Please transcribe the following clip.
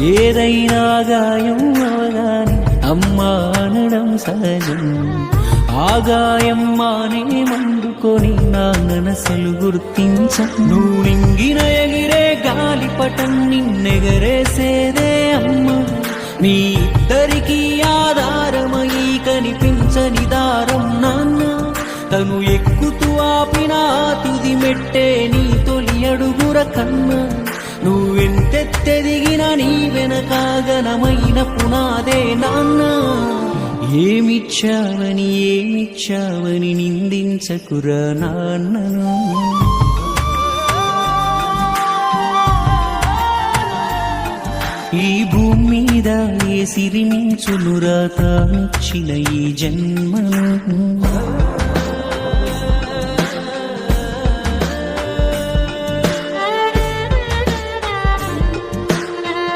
ఏదైనా గాయం అవగానే అమ్మా అనడం సహజం. ఆ గాయం మానే మందుకొని నా మనసులు గుర్తించ. నువ్వు నింగిన ఎగిరే గాలిపటం నిన్నెగరేసేదే అమ్మ. నీ ఇద్దరికి ఆధారమై కనిపించని దారం నాన్న. తను ఎక్కుతూ ఆపిన తుది మెట్టే నీ తొలి అడుగుర కన్నా. నువ్వెంతెత్తెదిగిన నీ వెనక ఘనమైన పునాదే నాన్న. ఏమిచ్చావని నిందించకురా నాన్నను. ఈ భూమి మీద ఏ సిరిమించునురా తానిచ్చిన ఈ జన్మను.